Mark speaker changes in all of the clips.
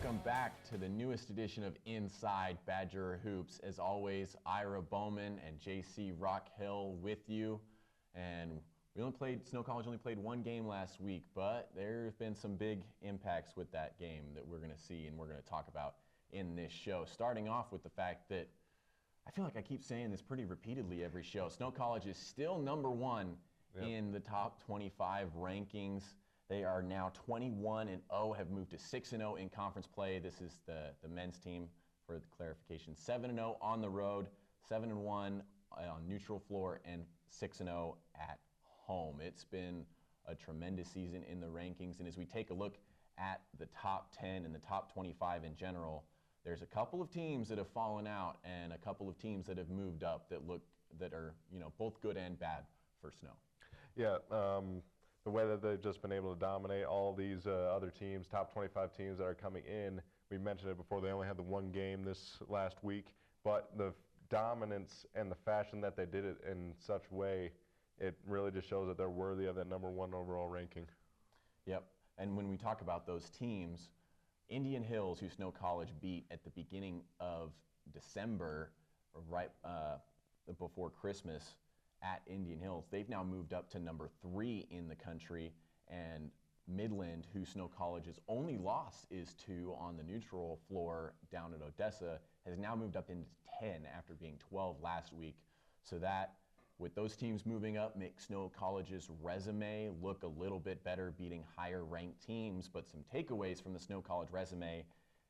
Speaker 1: Welcome back to the newest edition of Inside Badger Hoops. As always, Ira Bowman and JC Rockhill with you. And Snow College only played one game last week, but there's been some big impacts with that game that we're going to see and we're going to talk about in this show. Starting off with the fact that I feel like I keep saying this pretty repeatedly every show. Snow College is still number one in the top 25 rankings. They are now 21-0, have moved to 6-0 in conference play. This is the men's team, for the clarification. 7-0 on the road, 7-1 on neutral floor, and 6-0 at home. It's been a tremendous season in the rankings, and as we take a look at the top 10 and the top 25 in general, there's a couple of teams that have fallen out and a couple of teams that have moved up that are both good and bad for Snow. Yeah,
Speaker 2: the way that they've just been able to dominate all these other teams, top 25 teams that are coming in. We mentioned it before, they only had the one game this last week, but the dominance and the fashion that they did it in such a way, it really just shows that they're worthy of that number one overall ranking.
Speaker 1: Yep, and when we talk about those teams, Indian Hills, who Snow College beat at the beginning of December, right before Christmas, at Indian Hills, they've now moved up to number 3 in the country, and Midland, who Snow College's only loss is to on the neutral floor down at Odessa, has now moved up into 10 after being 12 last week. So that, with those teams moving up, makes Snow College's resume look a little bit better, beating higher ranked teams. But some takeaways from the Snow College resume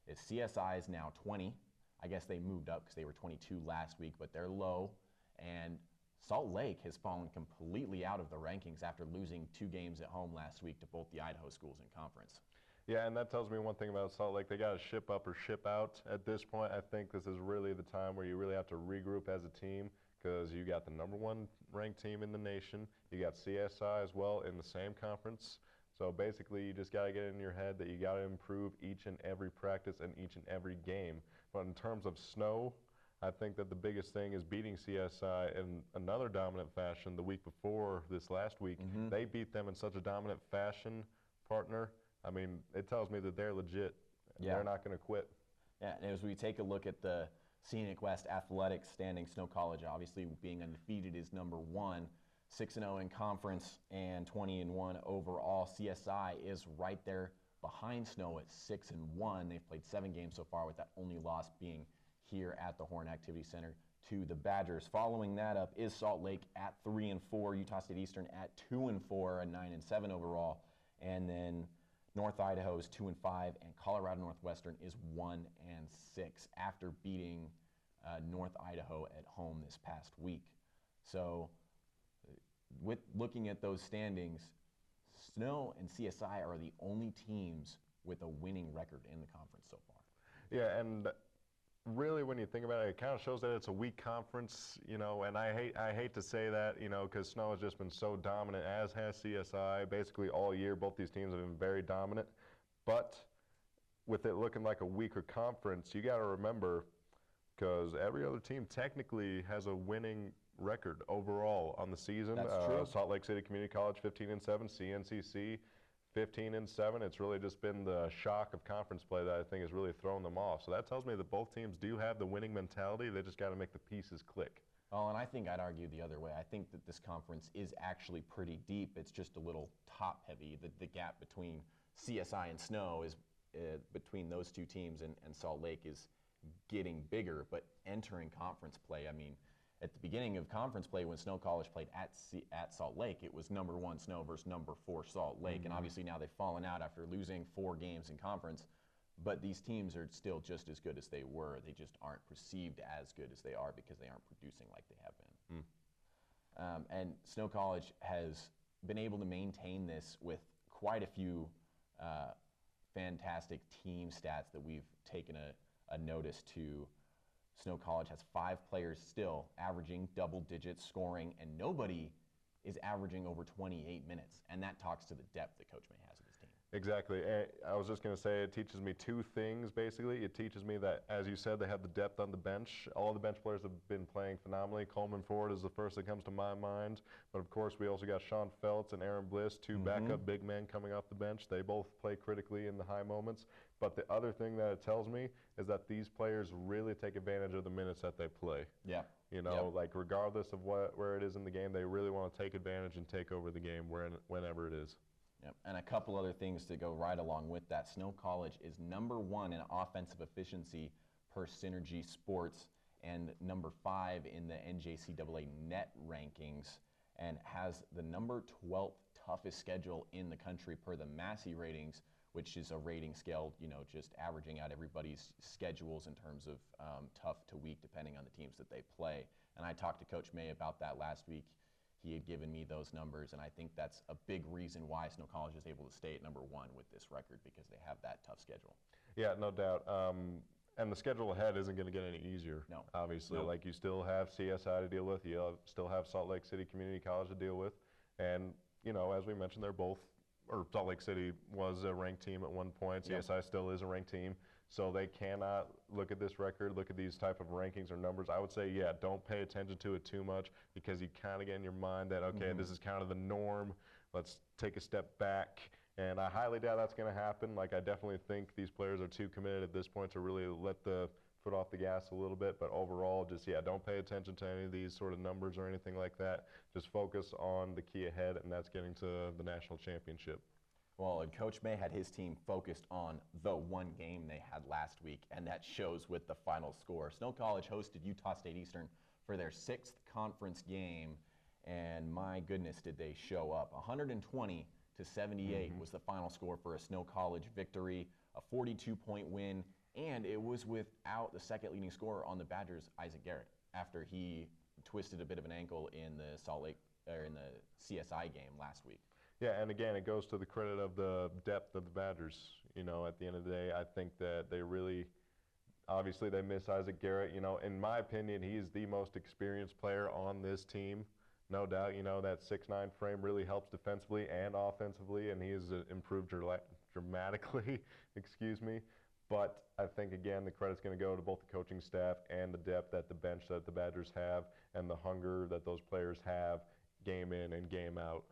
Speaker 1: is CSI is now 20. I guess they moved up because they were 22 last week, but they're low. And Salt Lake has fallen completely out of the rankings after losing 2 games at home last week to both the Idaho schools in conference.
Speaker 2: Yeah, and that tells me one thing about Salt Lake. They got to ship up or ship out at this point. I think this is really the time where you really have to regroup as a team, because you got the number 1 ranked team in the nation. You got CSI as well in the same conference. So basically, you just got to get in your head that you got to improve each and every practice and each and every game. But in terms of Snow, I think that the biggest thing is beating CSI in another dominant fashion the week before this last week. Mm-hmm. They beat them in such a dominant fashion, partner. I mean, it tells me that they're legit. Yeah. They're not going to quit.
Speaker 1: Yeah, and as we take a look at the Scenic West Athletics standing, Snow College obviously being undefeated is number 1, 6-0 in conference and 20-1 overall. CSI is right there behind Snow at 6-1. They've played 7 games so far, with that only loss being here at the Horn Activity Center to the Badgers. Following that up is Salt Lake at 3-4, Utah State Eastern at 2-4, a 9-7 overall, and then North Idaho is 2-5, and Colorado Northwestern is 1-6 after beating North Idaho at home this past week. So, with looking at those standings, Snow and CSI are the only teams with a winning record in the conference so far.
Speaker 2: Yeah, and really, when you think about it, it kind of shows that it's a weak conference, and I hate to say that, because Snow has just been so dominant, as has CSI, basically all year. Both these teams have been very dominant. But with it looking like a weaker conference, you got to remember, because every other team technically has a winning record overall on the season.
Speaker 1: That's true.
Speaker 2: Salt Lake City Community College 15-7, CNCC 15-7. It's really just been the shock of conference play that I think has really thrown them off. So that tells me that both teams do have the winning mentality. They just got to make the pieces click.
Speaker 1: Oh, and I think I'd argue the other way. I think that this conference is actually pretty deep. It's just a little top-heavy. The gap between CSI and Snow is between those two teams and Salt Lake is getting bigger. But entering conference play, I mean, at the beginning of conference play, when Snow College played at Salt Lake, it was number 1 Snow versus number 4 Salt Lake. Mm-hmm. And obviously now they've fallen out after losing 4 games in conference. But these teams are still just as good as they were. They just aren't perceived as good as they are because they aren't producing like they have been. And Snow College has been able to maintain this with quite a few fantastic team stats that we've taken a notice to. Snow College has 5 players still averaging double digits scoring, and nobody is averaging over 28 minutes. And that talks to the depth that Coach May has of his team.
Speaker 2: Exactly. And I was just going to say it teaches me two things, basically. It teaches me that, as you said, they have the depth on the bench. All the bench players have been playing phenomenally. Coleman Ford is the first that comes to my mind. But, of course, we also got Sean Feltz and Aaron Bliss, two backup big men coming off the bench. They both play critically in the high moments. But the other thing that it tells me is that these players really take advantage of the minutes that they play.
Speaker 1: Yeah.
Speaker 2: You know, like regardless of where it is in the game, they really want to take advantage and take over the game whenever it is.
Speaker 1: Yep. And a couple other things to go right along with that. Snow College is #1 in offensive efficiency per Synergy Sports and #5 in the NJCAA net rankings, and has the #12th toughest schedule in the country per the Massey ratings, which is a rating scale, you know, just averaging out everybody's schedules in terms of tough to weak depending on the teams that they play. And I talked to Coach May about that last week. He had given me those numbers, and I think that's a big reason why Snow College is able to stay at #1 with this record, because they have that tough schedule.
Speaker 2: Yeah, no doubt. And the schedule ahead isn't going to get any easier.
Speaker 1: No.
Speaker 2: Obviously,
Speaker 1: Nope.
Speaker 2: like you still have CSI to deal with. You still have Salt Lake City Community College to deal with. And, you know, as we mentioned, they're both, or Salt Lake City was a ranked team at one point.
Speaker 1: Yep.
Speaker 2: CSI still is a ranked team. So they cannot look at this record, look at these type of rankings or numbers. I would say, yeah, don't pay attention to it too much, because you kind of get in your mind that, okay, this is kind of the norm. Let's take a step back. And I highly doubt that's going to happen. Like, I definitely think these players are too committed at this point to really let the foot off the gas a little bit. But overall, just, yeah, don't pay attention to any of these sort of numbers or anything like that. Just focus on the key ahead, and that's getting to the national championship.
Speaker 1: Well, and Coach May had his team focused on the one game they had last week, and that shows with the final score. Snow College hosted Utah State Eastern for their 6th conference game, and my goodness, did they show up. 120-78 was the final score for a Snow College victory, a 42-point win, and it was without the second leading scorer on the Badgers, Isaac Garrett, after he twisted a bit of an ankle in the in the CSI game last week.
Speaker 2: Yeah, and again, it goes to the credit of the depth of the Badgers. You know, at the end of the day, I think that they really, obviously they miss Isaac Garrett. You know, in my opinion, he's the most experienced player on this team. No doubt, you know, that 6'9" frame really helps defensively and offensively, and he has improved dramatically, excuse me. But I think, again, the credit's going to go to both the coaching staff and the depth at the bench that the Badgers have, and the hunger that those players have game in and game out.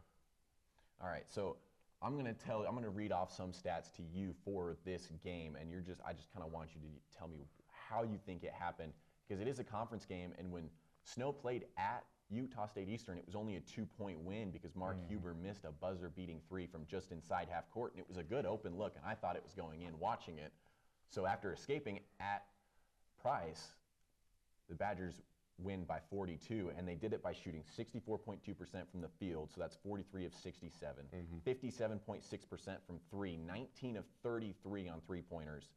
Speaker 1: All right, so I'm going to read off some stats to you for this game, and I just kind of want you to tell me how you think it happened, because it is a conference game, and when Snow played at Utah State Eastern, it was only a 2-point win because Mark Huber missed a buzzer-beating 3 from just inside half court, and it was a good open look, and I thought it was going in watching it. So after escaping at Price, the Badgers win by 42, and they did it by shooting 64.2% from the field, so that's 43 of 67, 57.6% from 3, 19 of 33 on three-pointers,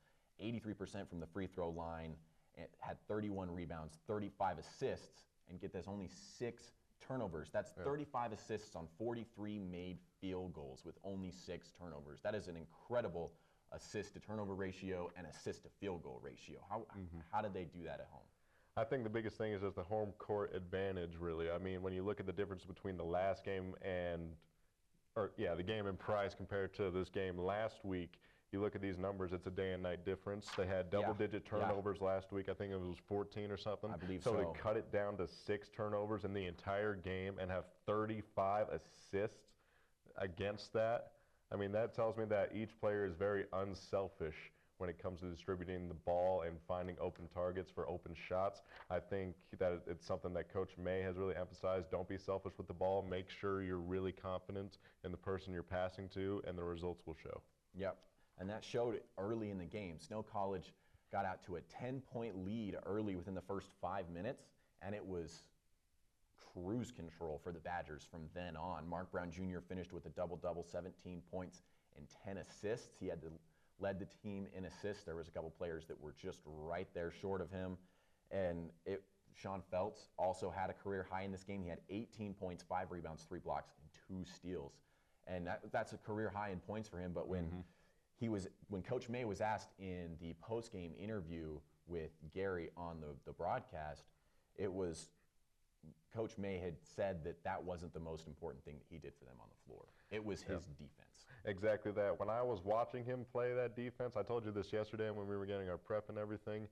Speaker 1: 83% from the free throw line, and had 31 rebounds, 35 assists, and get this, only 6 turnovers. That's 35 assists on 43 made field goals with only 6 turnovers. That is an incredible assist to turnover ratio and assist to field goal ratio. How did they do that at home?
Speaker 2: I think the biggest thing is just the home court advantage, really. I mean, when you look at the difference between the last game the game in Price compared to this game last week, you look at these numbers, it's a day and night difference. They had double-digit turnovers last week. I think it was 14 or something.
Speaker 1: I believe so.
Speaker 2: So to cut it down to 6 turnovers in the entire game and have 35 assists against that, I mean, that tells me that each player is very unselfish when it comes to distributing the ball and finding open targets for open shots. I think that it's something that Coach May has really emphasized. Don't be selfish with the ball. Make sure you're really confident in the person you're passing to, and the results will show.
Speaker 1: Yep, and that showed early in the game. Snow College got out to a 10-point lead early within the first 5 minutes, and it was cruise control for the Badgers from then on. Mark Brown Jr. finished with a double-double, 17 points and 10 assists. He led the team in assists. There was a couple players that were just right there short of him. And Sean Feltz also had a career high in this game. He had 18 points, 5 rebounds, 3 blocks, and 2 steals. And that's a career high in points for him. But when Coach May was asked in the post-game interview with Gary on the broadcast, it was, Coach May had said that that wasn't the most important thing that he did for them on the floor. It was his defense.
Speaker 2: Exactly that. When I was watching him play that defense, I told you this yesterday when we were getting our prep and everything,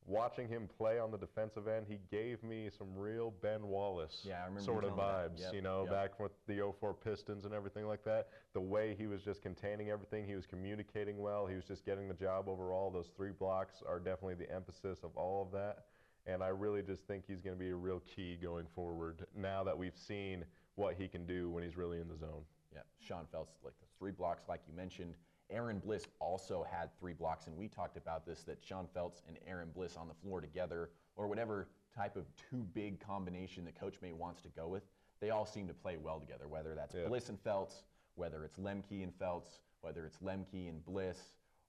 Speaker 2: watching him play on the defensive end, he gave me some real Ben Wallace sort of vibes, back with the 04 Pistons and everything like that. The way he was just containing everything, he was communicating well, he was just getting the job overall. Those 3 blocks are definitely the emphasis of all of that. And I really just think he's going to be a real key going forward now that we've seen what he can do when he's really in the zone.
Speaker 1: Yeah, Sean Feltz, like the 3 blocks, like you mentioned. Aaron Bliss also had 3 blocks, and we talked about this, that Sean Feltz and Aaron Bliss on the floor together, or whatever type of 2-big combination that Coach May wants to go with, they all seem to play well together, whether that's Bliss and Feltz, whether it's Lemke and Feltz, whether it's Lemke and Bliss,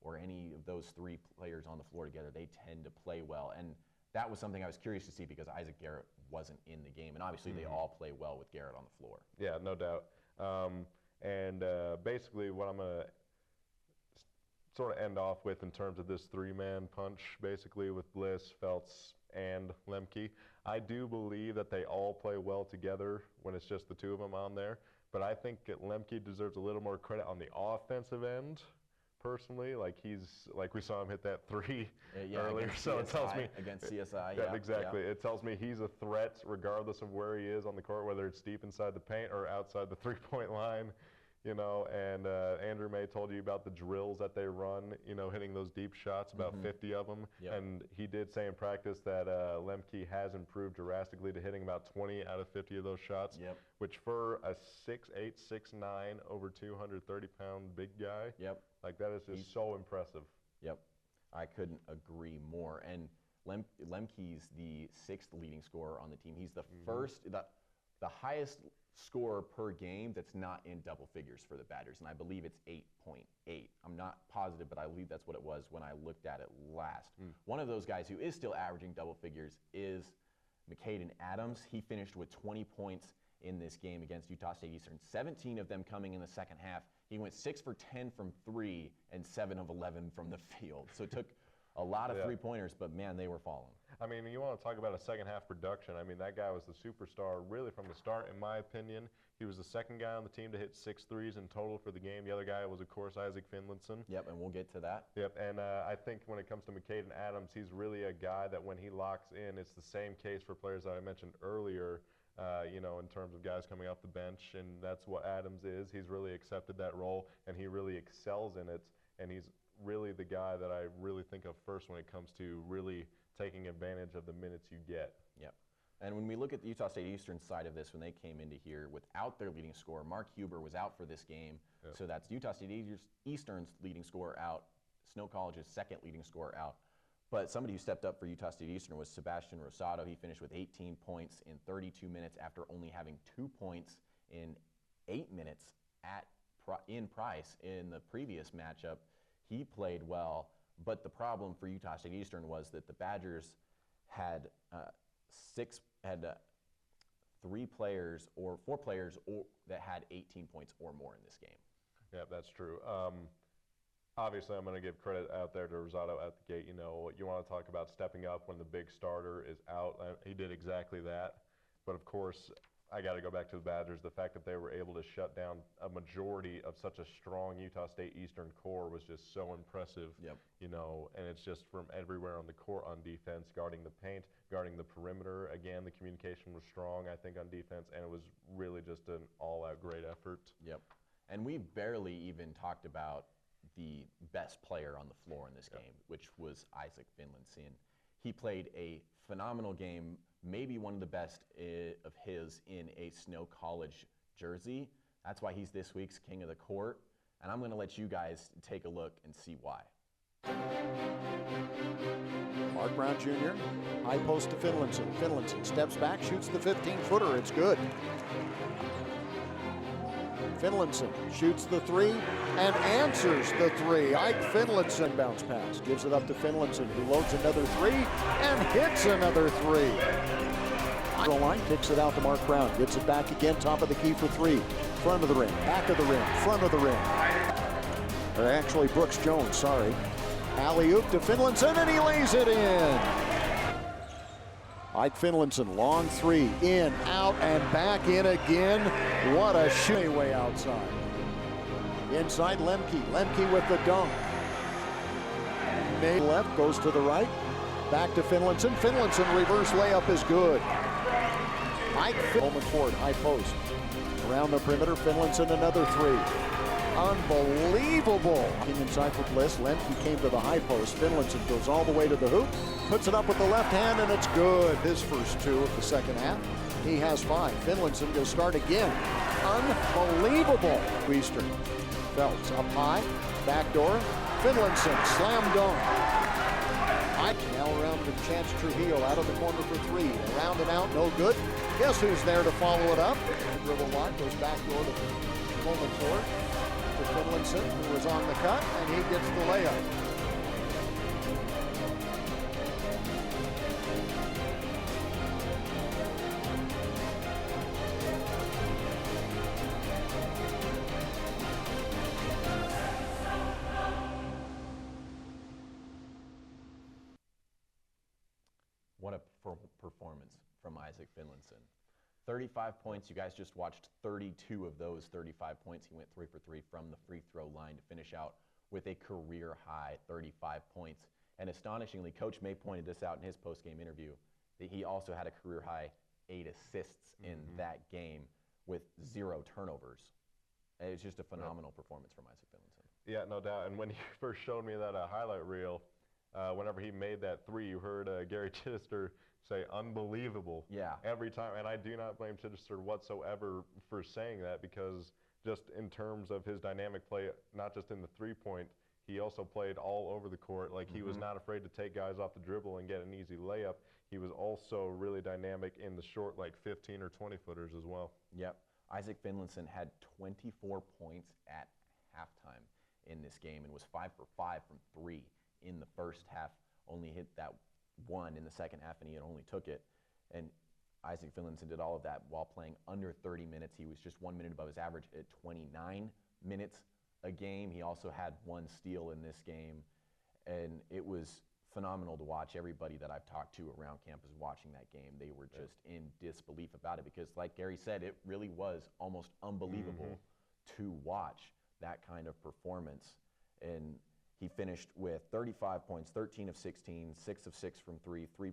Speaker 1: or any of those 3 players on the floor together, they tend to play well. And that was something I was curious to see because Isaac Garrett wasn't in the game, and obviously they all play well with Garrett on the floor.
Speaker 2: Yeah, no doubt. Basically what I'm going to sort of end off with in terms of this 3-man punch, basically with Bliss, Feltz, and Lemke, I do believe that they all play well together when it's just the 2 of them on there, but I think Lemke deserves a little more credit on the offensive end. Personally, like we saw him hit that 3 earlier, so it tells me
Speaker 1: against CSI.
Speaker 2: Yeah, exactly. Yeah. It tells me he's a threat regardless of where he is on the court, whether it's deep inside the paint or outside the 3-point line. And Andrew May told you about the drills that they run, hitting those deep shots, about 50 of them.
Speaker 1: Yep.
Speaker 2: And he did say in practice that Lemke has improved drastically to hitting about 20 out of 50 of those shots, which for a 6'8", 6'9", over 230-pound big guy, like that is just so impressive.
Speaker 1: Yep, I couldn't agree more. And Lemke's the 6th leading scorer on the team. He's the first, the highest scorer per game that's not in double figures for the Badgers, and I believe it's 8.8. I'm not positive, but I believe that's what it was when I looked at it last. One of those guys who is still averaging double figures is McCaden Adams. He finished with 20 points in this game against Utah State Eastern, 17 of them coming in the second half. He went 6 for 10 from 3 and 7 of 11 from the field. So it took a lot of 3-pointers, but man, they were falling.
Speaker 2: I mean, you want to talk about a second-half production. I mean, that guy was the superstar really from the start, in my opinion. He was the second guy on the team to hit 6 threes in total for the game. The other guy was, of course, Isaac Finlinson.
Speaker 1: Yep, and we'll get to that.
Speaker 2: Yep, and I think when it comes to McCaden Adams, he's really a guy that when he locks in, it's the same case for players that I mentioned earlier, in terms of guys coming off the bench, and that's what Adams is. He's really accepted that role, and he really excels in it, and he's really the guy that I really think of first when it comes to really taking advantage of the minutes you get.
Speaker 1: Yep. And when we look at the Utah State Eastern side of this, when they came into here without their leading scorer, Mark Huber was out for this game. Yep. So that's Utah State Eastern's leading scorer out, Snow College's 2nd leading scorer out. But somebody who stepped up for Utah State Eastern was Sebastian Rosado. He finished with 18 points in 32 minutes after only having 2 points in 8 minutes in Price in the previous matchup. He played well, but the problem for Utah State Eastern was that the Badgers had 4 players that had 18 points or more in this game.
Speaker 2: Yeah, that's true. Obviously, I'm going to give credit out there to Rosado at the gate. You want to talk about stepping up when the big starter is out. He did exactly that. But, of course, I got to go back to the Badgers. The fact that they were able to shut down a majority of such a strong Utah State Eastern core was just so impressive.
Speaker 1: Yep.
Speaker 2: And it's just from everywhere on the court on defense, guarding the paint, guarding the perimeter. Again, the communication was strong, I think, on defense, and it was really just an all-out great effort.
Speaker 1: Yep. And we barely even talked about the best player on the floor in this game, which was Isaac Finlinson. He played a phenomenal game, maybe one of the best of his in a Snow College jersey. That's why he's this week's King of the Court. And I'm going to let you guys take a look and see why.
Speaker 3: Mark Brown Jr., high post to Finlinson. Finlinson steps back, shoots the 15-footer. It's good. Finlinson shoots the 3 and answers the 3. Ike Finlinson bounce pass. Gives it up to Finlinson, who loads another 3 and hits another 3. Line kicks it out to Mark Brown. Gets it back again, top of the key for 3. Front of the rim, back of the rim, front of the rim. Or actually Brooks Jones, sorry. Alley-oop to Finlinson, and he lays it in. Ike Finlinson, long three, in, out, and back in again. What a shoot way outside. Inside Lemke, Lemke with the dunk. Made left, goes to the right. Back to Finlinson, Finlinson reverse layup is good. Ike Bowman forward, high post. Around the perimeter, Finlinson another three. Unbelievable. Inside for Bliss, Lemke came to the high post. Finlinson goes all the way to the hoop, puts it up with the left hand, and it's good. His first two of the second half. He has 5. Finlinson will start again. Unbelievable. Eastern. Phelps up high, backdoor. Finlinson, slam dunk. Ike now around to Chance Trujillo, out of the corner for 3. Around and out, no good. Guess who's there to follow it up? The dribble line goes backdoor to Bowman forward. To Finlinson, who was on the cut, and he gets the layup.
Speaker 1: What a performance from Isaac Finlinson. 35 points. You guys just watched 32 of those 35 points. He went 3 for 3 from the free throw line to finish out with a career high 35 points. And astonishingly, Coach May pointed this out in his post-game interview, that he also had a career high 8 assists in that game with 0 turnovers. It's just a phenomenal performance from Isaac Finlinson.
Speaker 2: Yeah, no doubt. And when you first showed me that highlight reel, whenever he made that 3, you heard Gary Chittister say unbelievable every time. And I do not blame Chittister whatsoever for saying that, because just in terms of his dynamic play, not just in the 3-point, he also played all over the court. Like he was not afraid to take guys off the dribble and get an easy layup. He was also really dynamic in the short, like 15 or 20 footers as well.
Speaker 1: Yep. Isaac Finlinson had 24 points at halftime in this game and was 5 for 5 from 3 in the first half. Only hit that 1 in the second half, and he only took it. And Isaac Finlinson did all of that while playing under 30 minutes. He was just 1 minute above his average at 29 minutes a game. He also had 1 steal in this game, and it was phenomenal to watch. Everybody that I've talked to around campus watching that game, they were just in disbelief about it, because like Gary said, it really was almost unbelievable to watch that kind of performance. And he finished with 35 points, 13 of 16, 6 of 6 from 3, 3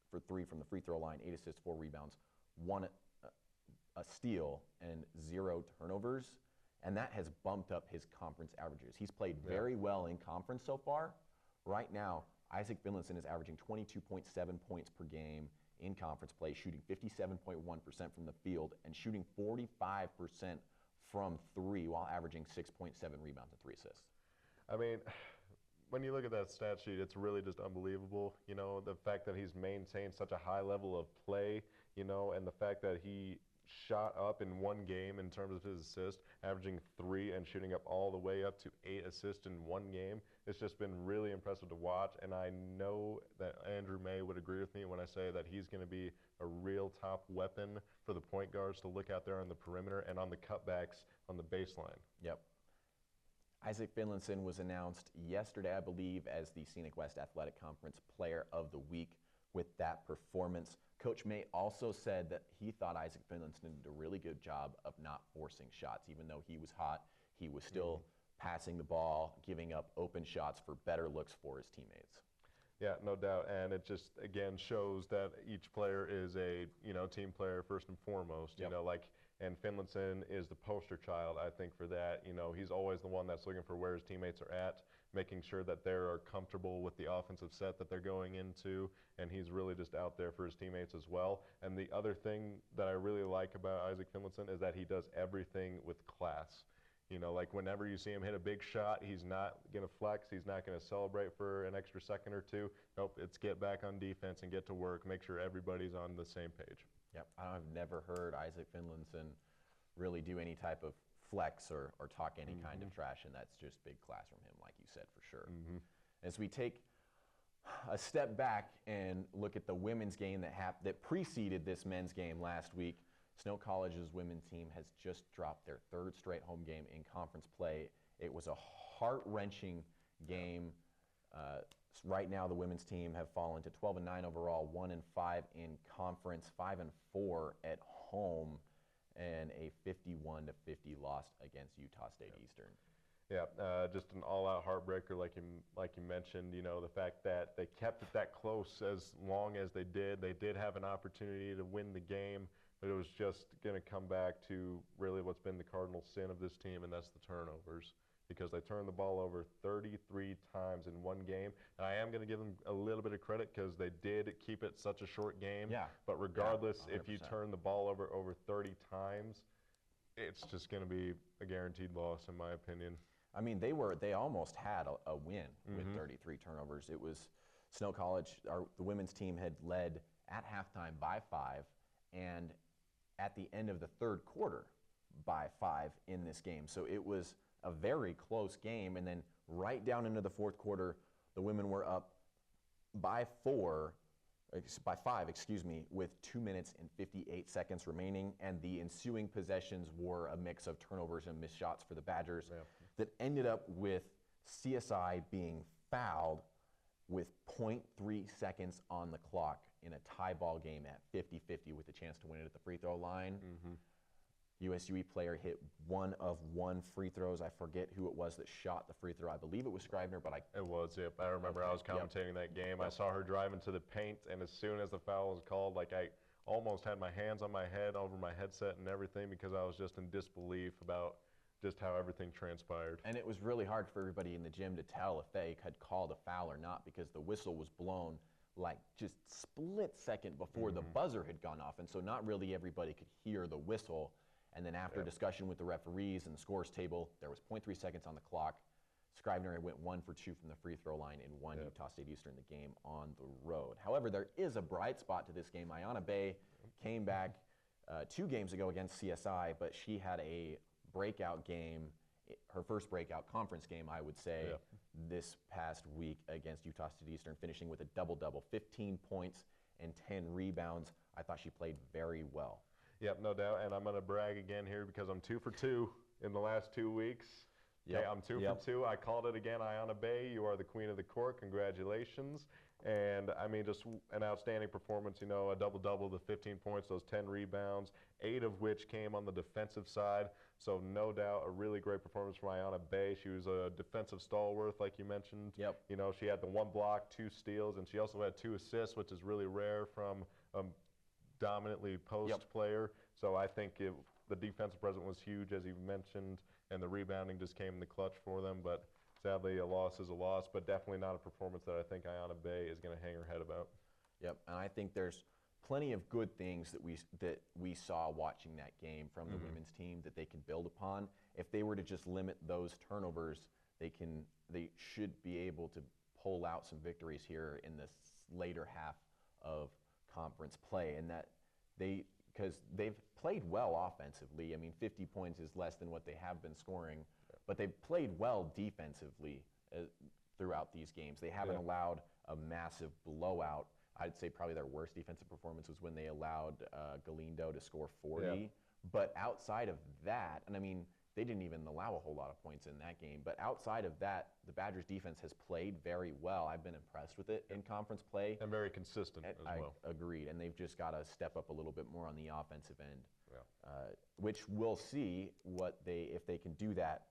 Speaker 1: for 3 from the free throw line, 8 assists, 4 rebounds, 1 a steal, and 0 turnovers. And that has bumped up his conference averages. He's played very well in conference so far. Right now, Isaac Finlinson is averaging 22.7 points per game in conference play, shooting 57.1% from the field, and shooting 45% from 3 while averaging 6.7 rebounds and 3 assists.
Speaker 2: I mean, when you look at that stat sheet, it's really just unbelievable. You know, the fact that he's maintained such a high level of play, you know, and the fact that he shot up in 1 game in terms of his assists, averaging 3 and shooting up all the way up to 8 assists in 1 game. It's just been really impressive to watch, and I know that Andrew May would agree with me when I say that he's going to be a real top weapon for the point guards to look out there on the perimeter and on the cutbacks on the baseline.
Speaker 1: Yep. Isaac Finlinson was announced yesterday, I believe, as the Scenic West Athletic Conference Player of the Week with that performance. Coach May also said that he thought Isaac Finlinson did a really good job of not forcing shots. Even though he was hot, he was still passing the ball, giving up open shots for better looks for his teammates.
Speaker 2: Yeah, no doubt, and it just, again, shows that each player is a, you know, team player first and foremost, you know, like, and Finlinson is the poster child, I think, for that. You know, he's always the one that's looking for where his teammates are at, making sure that they're comfortable with the offensive set that they're going into, and he's really just out there for his teammates as well. And the other thing that I really like about Isaac Finlinson is that he does everything with class. You know, like whenever you see him hit a big shot, he's not going to flex. He's not going to celebrate for an extra second or 2. Nope, it's get back on defense and get to work, make sure everybody's on the same page.
Speaker 1: Yep, I've never heard Isaac Finlinson really do any type of flex or talk any kind of trash, and that's just big class from him, like you said, for sure. As we take a step back and look at the women's game that preceded this men's game last week, Snow College's women's team has just dropped their 3rd straight home game in conference play. It was a heart-wrenching game. Right now, the women's team have fallen to 12-9 overall, 1-5 in conference, 5-4 at home, and a 51-50 loss against Utah State Eastern.
Speaker 2: Yeah, just an all-out heartbreaker, like you mentioned. You know, the fact that they kept it that close as long as they did. They did have an opportunity to win the game, but it was just going to come back to really what's been the cardinal sin of this team, and that's the turnovers. Because they turned the ball over 33 times in one game. And I am going to give them a little bit of credit because they did keep it such a short game.
Speaker 1: Yeah.
Speaker 2: But regardless,
Speaker 1: Yeah,
Speaker 2: if you turn the ball over 30 times, it's just going to be a guaranteed loss, in my opinion.
Speaker 1: I mean, they almost had a win with 33 turnovers. It was Snow College, the women's team had led at halftime by 5, and at the end of the third quarter by 5 in this game. So it was a very close game, and then right down into the fourth quarter, the women were up by 5, with 2 minutes and 58 seconds remaining, and the ensuing possessions were a mix of turnovers and missed shots for the Badgers that ended up with CSI being fouled with 0.3 seconds on the clock in a tie ball game at 50-50 with a chance to win it at the free throw line. USUE player hit 1 of 1 free throws. I forget who it was that shot the free throw. I believe it was Scrivener, but
Speaker 2: It was, yep. I remember I was commentating that game. I saw her drive into the paint, and as soon as the foul was called, like I almost had my hands on my head over my headset and everything because I was just in disbelief about just how everything transpired.
Speaker 1: And it was really hard for everybody in the gym to tell if they had called a foul or not because the whistle was blown like just split second before the buzzer had gone off, and so not really everybody could hear the whistle. And then after discussion with the referees and the scores table, there was 0.3 seconds on the clock. Scrivener went 1 for 2 from the free throw line and won Utah State Eastern the game on the road. However, there is a bright spot to this game. Iona Bay came back 2 games ago against CSI, but she had a breakout game, her first breakout conference game, I would say, this past week against Utah State Eastern, finishing with a double-double, 15 points and 10 rebounds. I thought she played very well.
Speaker 2: Yep, no doubt, and I'm going to brag again here because I'm 2 for 2 in the last 2 weeks. Okay, I'm 2 for 2. I called it again, Iona Bay. You are the queen of the court. Congratulations. And, I mean, just an outstanding performance, you know, a double-double, the 15 points, those 10 rebounds, 8 of which came on the defensive side. So, no doubt, a really great performance from Iona Bay. She was a defensive stalwart, like you mentioned. You know, she had the 1 block, 2 steals, and she also had 2 assists, which is really rare from dominantly post player. So I think the defensive presence was huge, as you mentioned, and the rebounding just came in the clutch for them. But sadly, a loss is a loss, but definitely not a performance that I think Iona Bay is going to hang her head about.
Speaker 1: Yep, and I think there's plenty of good things that we saw watching that game from the women's team that they can build upon. If they were to just limit those turnovers, they should be able to pull out some victories here in this later half of conference play, and that because they've played well offensively. I mean, 50 points is less than what they have been scoring, but they've played well defensively throughout these games. They haven't allowed a massive blowout. I'd say probably their worst defensive performance was when they allowed Galindo to score 40. But outside of that, and I mean, they didn't even allow a whole lot of points in that game. But outside of that, the Badgers defense has played very well. I've been impressed with it in conference play.
Speaker 2: And very consistent as well.
Speaker 1: Agreed. And they've just got to step up a little bit more on the offensive end, which we'll see if they can do that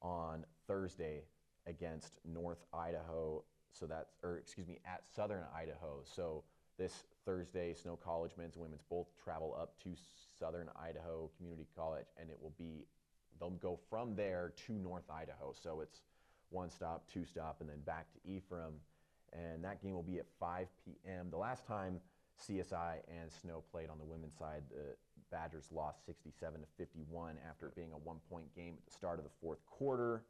Speaker 1: on Thursday against North Idaho. At Southern Idaho. So this Thursday, Snow College men's and women's both travel up to Southern Idaho Community College, and they'll go from there to North Idaho. So it's 1 stop, 2 stop, and then back to Ephraim. And that game will be at 5 p.m. The last time CSI and Snow played on the women's side, the Badgers lost 67-51 after it being a 1-point game at the start of the fourth quarter.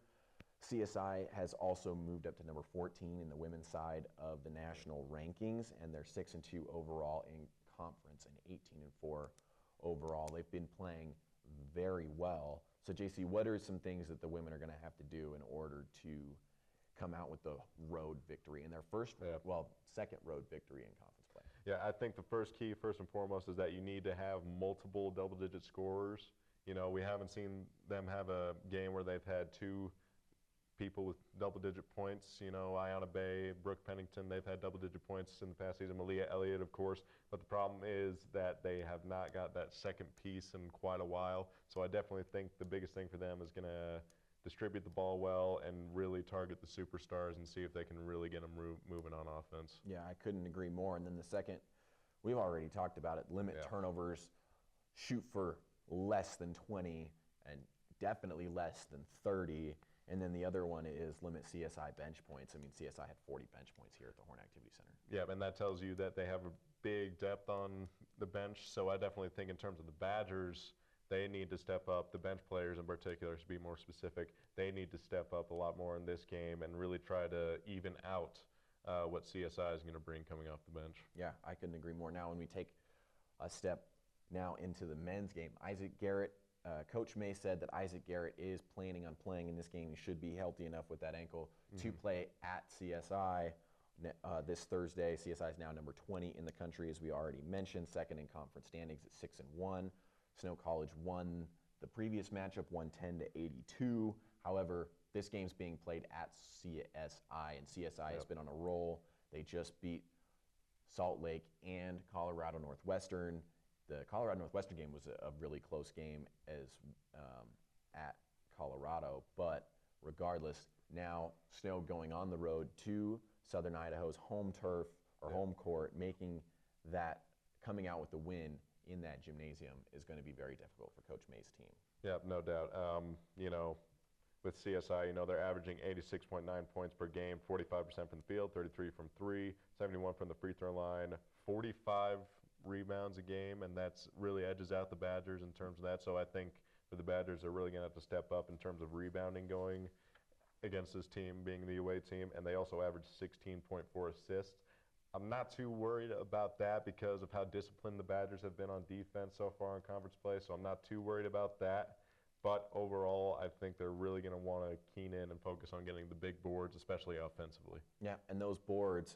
Speaker 1: CSI has also moved up to number 14 in the women's side of the national rankings, and they're 6-2 overall in conference and 18-4 overall. They've been playing very well. So, JC, what are some things that the women are going to have to do in order to come out with the road victory in their second road victory in conference play?
Speaker 2: Yeah, I think the first key, first and foremost, is that you need to have multiple double-digit scorers. You know, we haven't seen them have a game where they've had 2 people with double-digit points. You know, Ayanna Bay, Brooke Pennington, they've had double-digit points in the past season. Malia Elliott, of course. But the problem is that they have not got that second piece in quite a while. So I definitely think the biggest thing for them is going to distribute the ball well and really target the superstars and see if they can really get them moving on offense.
Speaker 1: Yeah, I couldn't agree more. And then the second, we've already talked about it, limit turnovers, shoot for less than 20 and definitely less than 30. And then the other one is limit CSI bench points. I mean, CSI had 40 bench points here at the Horn Activity Center.
Speaker 2: Yeah, and that tells you that they have a big depth on the bench. So I definitely think in terms of the Badgers, they need to step up. The bench players in particular, to be more specific, they need to step up a lot more in this game and really try to even out what CSI is going to bring coming off the bench.
Speaker 1: Yeah, I couldn't agree more. Now when we take a step now into the men's game, Isaac Garrett, Coach May said that Isaac Garrett is planning on playing in this game. He should be healthy enough with that ankle to play at CSI this Thursday. CSI is now number 20 in the country, as we already mentioned, second in conference standings at 6-1. Snow College won the previous matchup 110-82. However, this game's being played at CSI, and CSI has been on a roll. They just beat Salt Lake and Colorado Northwestern. The Colorado Northwestern game was a really close game as at Colorado, but regardless, now Snow going on the road to Southern Idaho's home turf or home court, making that, coming out with the win in that gymnasium is going to be very difficult for Coach May's team.
Speaker 2: Yeah, no doubt. You know, with CSI, you know, they're averaging 86.9 points per game, 45% from the field, 33 from three, 71 from the free throw line, 45 rebounds a game, and that's really edges out the Badgers in terms of that. So I think for the Badgers, they're really going to have to step up in terms of rebounding going against this team being the away team, and they also averaged 16.4 assists. I'm not too worried about that because of how disciplined the Badgers have been on defense so far in conference play, so I'm not too worried about that. But overall, I think they're really going to want to keen in and focus on getting the big boards, especially offensively.
Speaker 1: Yeah, and those boards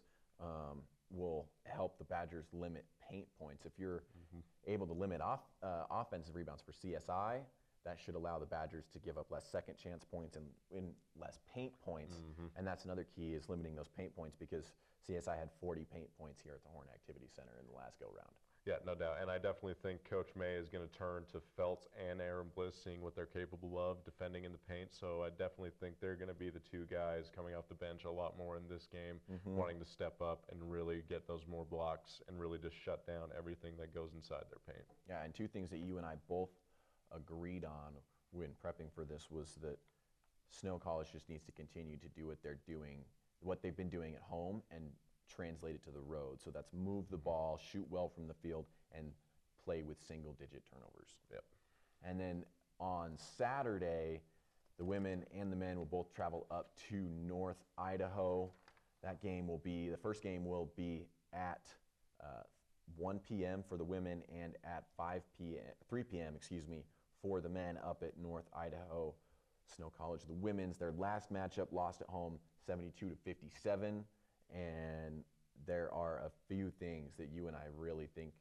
Speaker 1: will help the Badgers limit paint points. If you're able to limit offensive rebounds for CSI, that should allow the Badgers to give up less second chance points and win less paint points. And that's another key, is limiting those paint points, because CSI had 40 paint points here at the Horn Activity Center in the last go-round.
Speaker 2: Yeah, no doubt. And I definitely think Coach May is going to turn to Feltz and Aaron Bliss, seeing what they're capable of defending in the paint. So I definitely think they're going to be the two guys coming off the bench a lot more in this game, wanting to step up and really get those more blocks and really just shut down everything that goes inside their paint.
Speaker 1: Yeah, and two things that you and I both agreed on when prepping for this was that Snow College just needs to continue to do what they're doing, what they've been doing at home, and translate it to the road. So that's move the ball, shoot well from the field, and play with single-digit turnovers.
Speaker 2: Yep.
Speaker 1: And then on Saturday, the women and the men will both travel up to North Idaho. That game will be, the first game will be at 1 p.m. for the women and at 3 p.m., for the men up at North Idaho Snow College. The women's, their last matchup, lost at home 72-57. And there are a few things that you and I really think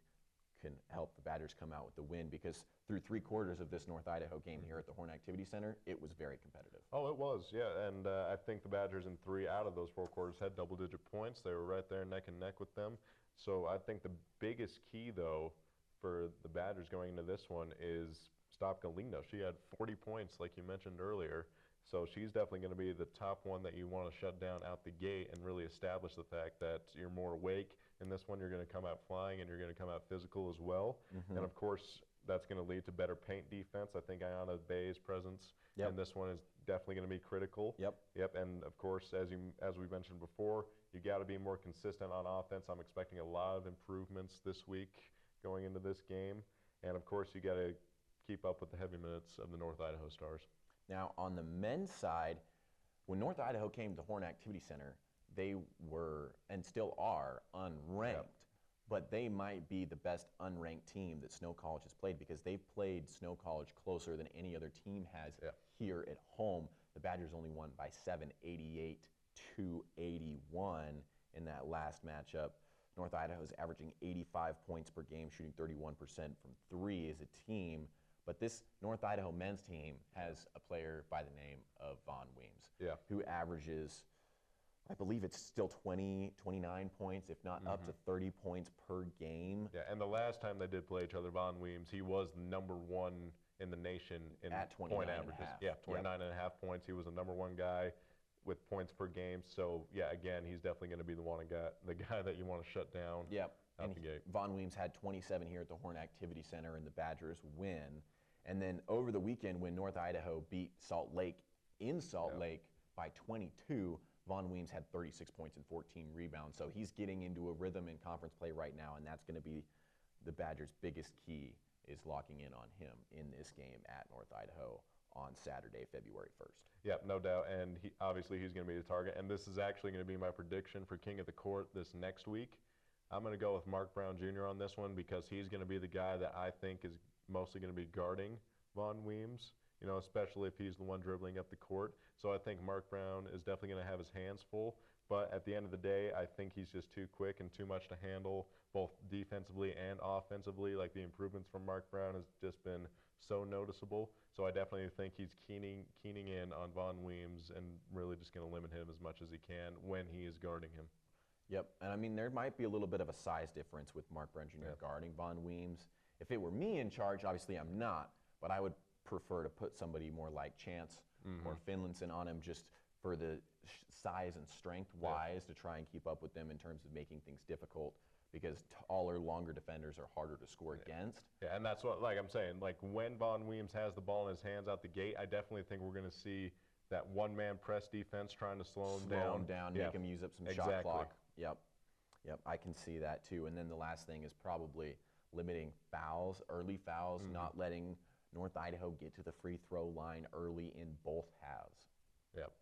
Speaker 1: can help the Badgers come out with the win, because through 3/4 of this North Idaho game here at the Horn Activity Center, it was very competitive.
Speaker 2: Oh, it was, yeah. And I think the Badgers in 3 out of those 4 quarters had double-digit points. They were right there neck and neck with them. So I think the biggest key, though, for the Badgers going into this one is stop Galindo. She had 40 points, like you mentioned earlier. So she's definitely going to be the top one that you want to shut down out the gate and really establish the fact that you're more awake. In this one, you're going to come out flying and you're going to come out physical as well. And, of course, that's going to lead to better paint defense. I think Ayanna Bay's presence in this one is definitely going to be critical. Yep. And, of course, as we mentioned before, you got to be more consistent on offense. I'm expecting a lot of improvements this week going into this game. And, of course, you got to keep up with the heavy minutes of the North Idaho Stars.
Speaker 1: Now, on the men's side, when North Idaho came to Horn Activity Center, they were, and still are, unranked. But they might be the best unranked team that Snow College has played, because they've played Snow College closer than any other team has here at home. The Badgers only won by 7, 88-81 in that last matchup. North Idaho is averaging 85 points per game, shooting 31% from 3 as a team. But this North Idaho men's team has a player by the name of Von Weems, who averages, I believe it's still 20, 29 points, if not up to 30 points per game.
Speaker 2: Yeah, and the last time they did play each other, Von Weems, he was number one in the nation in
Speaker 1: at
Speaker 2: point averages. Yeah, 29 and a half points. He was the number one guy with points per game. So, yeah, again, he's definitely going to be the guy that you want to shut down.
Speaker 1: Yep.
Speaker 2: Out the gate.
Speaker 1: Von Weems had 27 here at the Horn Activity Center, and the Badgers win. And then over the weekend, when North Idaho beat Salt Lake in Salt Lake by 22, Von Weems had 36 points and 14 rebounds. So he's getting into a rhythm in conference play right now, and that's going to be the Badgers' biggest key, is locking in on him in this game at North Idaho on Saturday, February 1st.
Speaker 2: Yeah, no doubt. And obviously he's going to be the target. And this is actually going to be my prediction for King of the Court this next week. I'm going to go with Mark Brown Jr. on this one because he's going to be the guy that I think is mostly going to be guarding Von Weems, especially if he's the one dribbling up the court. So I think Mark Brown is definitely going to have his hands full. But at the end of the day, I think he's just too quick and too much to handle, both defensively and offensively. Like, the improvements from Mark Brown has just been so noticeable. So I definitely think he's keening in on Von Weems and really just going to limit him as much as he can when he is guarding him.
Speaker 1: Yep, and I mean, there might be a little bit of a size difference with Mark Brown Jr. guarding Von Weems. If it were me in charge, obviously I'm not, but I would prefer to put somebody more like Chance or Finlinson on him, just for the size and strength-wise, to try and keep up with them in terms of making things difficult, because taller, longer defenders are harder to score against.
Speaker 2: Yeah, and that's what, like I'm saying, like when Von Weems has the ball in his hands out the gate, I definitely think we're going to see that one-man press defense trying to slow him down.
Speaker 1: Make him use up some shot clock. Yep, I can see that too. And then the last thing is probably limiting fouls, early fouls, not letting North Idaho get to the free throw line early in both halves.
Speaker 2: Yep.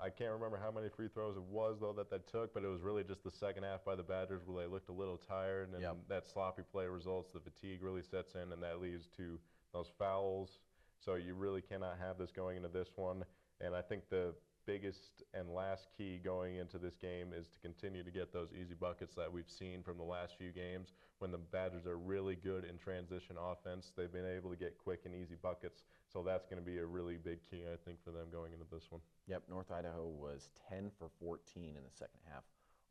Speaker 2: I can't remember how many free throws it was, though, that took, but it was really just the second half by the Badgers where they looked a little tired, and that sloppy play results, the fatigue really sets in, and that leads to those fouls. So you really cannot have this going into this one. And I think the biggest and last key going into this game is to continue to get those easy buckets that we've seen from the last few games. When the Badgers are really good in transition offense, they've been able to get quick and easy buckets. So that's going to be a really big key, I think, for them going into this one.
Speaker 1: Yep, North Idaho was 10 for 14 in the second half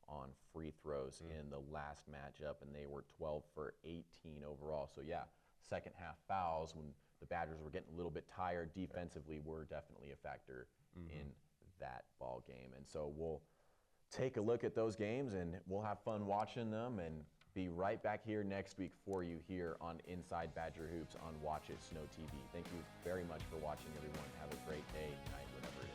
Speaker 1: on free throws in the last matchup, and they were 12 for 18 overall. So yeah, second half fouls, when the Badgers were getting a little bit tired defensively, were definitely a factor in that ball game. And so we'll take a look at those games, and we'll have fun watching them, and be right back here next week for you here on Inside Badger Hoops on Watch It Snow TV. Thank you very much for watching, everyone. Have a great day, night, whatever it is.